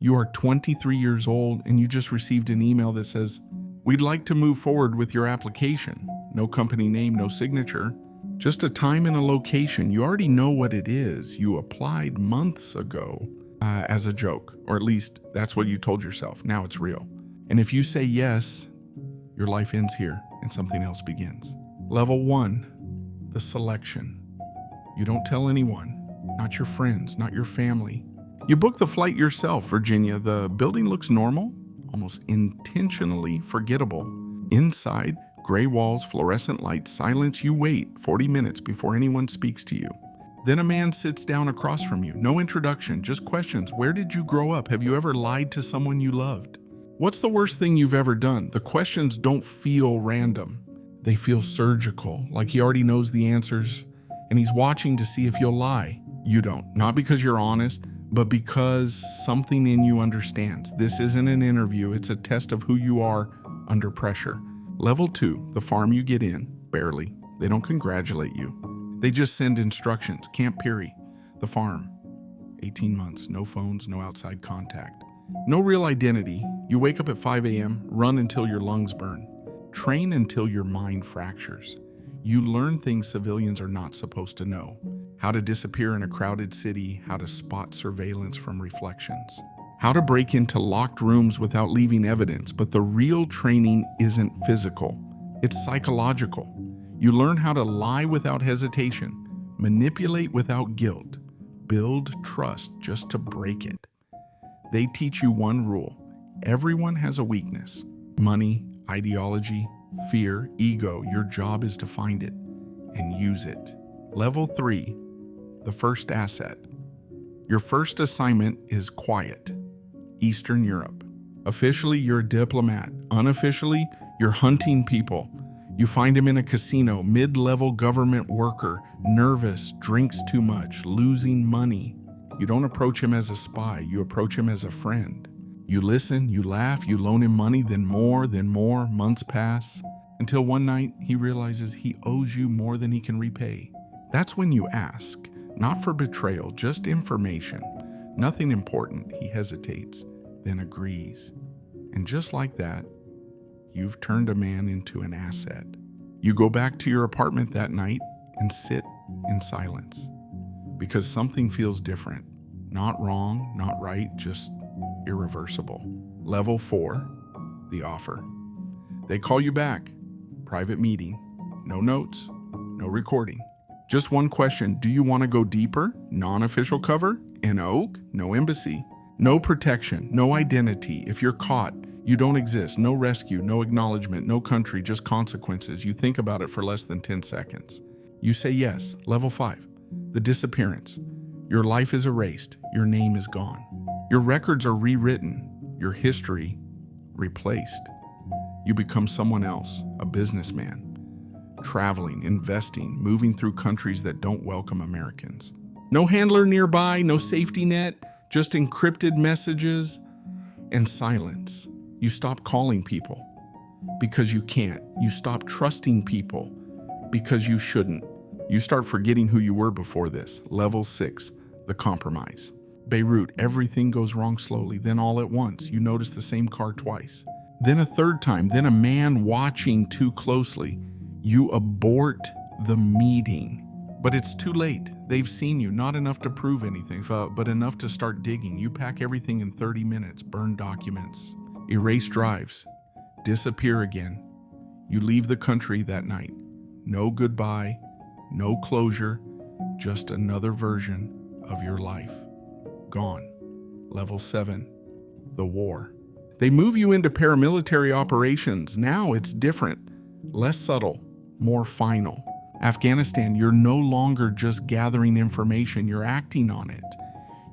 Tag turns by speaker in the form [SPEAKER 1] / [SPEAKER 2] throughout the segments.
[SPEAKER 1] You are 23 years old and you just received an email that says, "We'd like to move forward with your application." No company name, no signature, just a time and a location. You already know what it is. You applied months ago as a joke, or at least that's what you told yourself. Now it's real. And if you say yes, your life ends here and something else begins. Level 1, the selection. You don't tell anyone, not your friends, not your family. You book the flight yourself, Virginia. The building looks normal, almost intentionally forgettable. Inside, gray walls, fluorescent lights, silence. You wait 40 minutes before anyone speaks to you. Then a man sits down across from you. No introduction, just questions. Where did you grow up? Have you ever lied to someone you loved? What's the worst thing you've ever done? The questions don't feel random. They feel surgical, like he already knows the answers, and he's watching to see if you'll lie. You don't. Not because you're honest, but because something in you understands. This isn't an interview, it's a test of who you are under pressure. Level 2, the farm you get in, barely. They don't congratulate you. They just send instructions. Camp Peary, the farm. 18 months, no phones, no outside contact. No real identity. You wake up at 5 a.m., run until your lungs burn. Train until your mind fractures. You learn things civilians are not supposed to know. How to disappear in a crowded city, how to spot surveillance from reflections, how to break into locked rooms without leaving evidence. But the real training isn't physical, it's psychological. You learn how to lie without hesitation, manipulate without guilt, build trust just to break it. They teach you one rule: everyone has a weakness. Money, ideology, fear, ego. Your job is to find it and use it. Level 3, the first asset. Your first assignment is quiet, Eastern Europe. Officially, you're a diplomat. Unofficially, you're hunting people. You find him in a casino, mid-level government worker, nervous, drinks too much, losing money. You don't approach him as a spy, you approach him as a friend. You listen, you laugh, you loan him money, then more, months pass, until one night he realizes he owes you more than he can repay. That's when you ask. Not for betrayal, just information. Nothing important. He hesitates, then agrees. And just like that, you've turned a man into an asset. You go back to your apartment that night and sit in silence. Because something feels different. Not wrong, not right, just irreversible. Level 4, the offer. They call you back. Private meeting. No notes, no recording. Just one question: do you want to go deeper? Non-official cover? An oak? No embassy. No protection, no identity. If you're caught, you don't exist. No rescue, no acknowledgement, no country, just consequences. You think about it for less than 10 seconds. You say yes. Level 5, the disappearance. Your life is erased. Your name is gone. Your records are rewritten. Your history replaced. You become someone else, a businessman. Traveling, investing, moving through countries that don't welcome Americans. No handler nearby, no safety net, just encrypted messages and silence. You stop calling people because you can't. You stop trusting people because you shouldn't. You start forgetting who you were before this. Level 6, the compromise. Beirut, everything goes wrong slowly, then all at once. You notice the same car twice. Then a third time, then a man watching too closely. You abort the meeting, but it's too late. They've seen you, not enough to prove anything, but enough to start digging. You pack everything in 30 minutes, burn documents, erase drives, disappear again. You leave the country that night. No goodbye, no closure, just another version of your life. Gone. Level 7, the war. They move you into paramilitary operations. Now it's different, less subtle, more final. Afghanistan, you're no longer just gathering information, you're acting on it.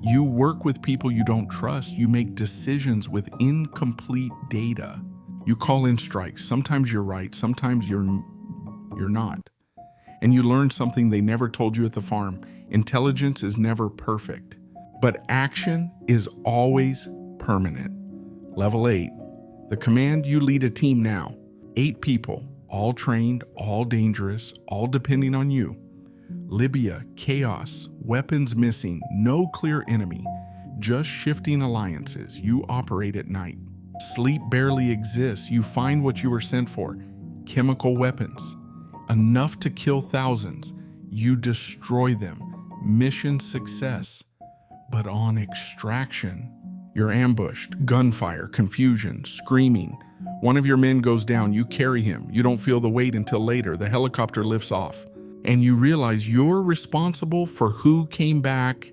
[SPEAKER 1] You work with people you don't trust. You make decisions with incomplete data. You call in strikes. Sometimes you're right, sometimes you're not. And you learn something they never told you at the farm. Intelligence is never perfect, but action is always permanent. Level 8, the command. You lead a team now. 8 people, all trained, all dangerous, all depending on you. Libya, chaos, weapons missing, no clear enemy. just shifting alliances. You operate at night. Sleep barely exists. You find what you were sent for. Chemical weapons. Enough to kill thousands. You destroy them. Mission success. But on extraction, you're ambushed. Gunfire, confusion, screaming. One of your men goes down. You carry him. You don't feel the weight until later. The helicopter lifts off. And you realize you're responsible for who came back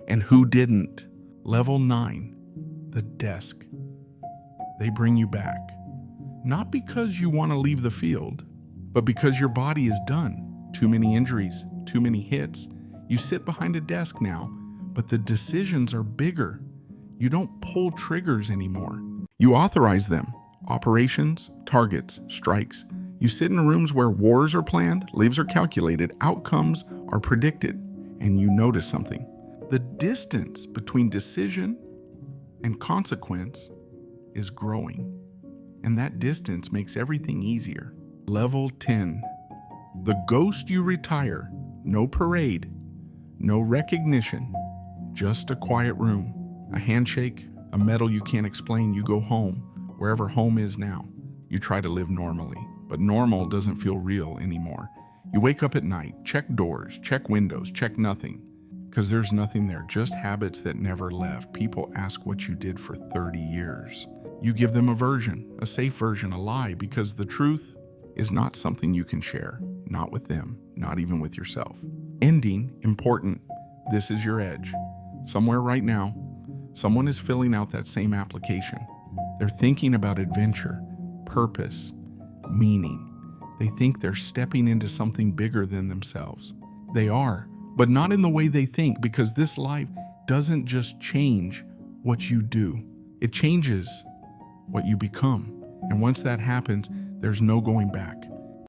[SPEAKER 1] and who didn't. Level 9, the desk. They bring you back. Not because you want to leave the field, but because your body is done. Too many injuries, too many hits. You sit behind a desk now, but the decisions are bigger. You don't pull triggers anymore. You authorize them. Operations, targets, strikes. You sit in rooms where wars are planned, leaves are calculated, outcomes are predicted, and you notice something. The distance between decision and consequence is growing, and that distance makes everything easier. Level 10, the ghost you retire. No parade, no recognition, just a quiet room, a handshake, a medal you can't explain. You go home, wherever home is now. You try to live normally. But normal doesn't feel real anymore. You wake up at night, check doors, check windows, check nothing. Because there's nothing there, just habits that never left. People ask what you did for 30 years. You give them a version, a safe version, a lie, because the truth is not something you can share. Not with them, not even with yourself. Ending, important. This is your edge. Somewhere right now, someone is filling out that same application. They're thinking about adventure, purpose, meaning. They think they're stepping into something bigger than themselves. They are, but not in the way they think, because this life doesn't just change what you do. It changes what you become. And once that happens, there's no going back.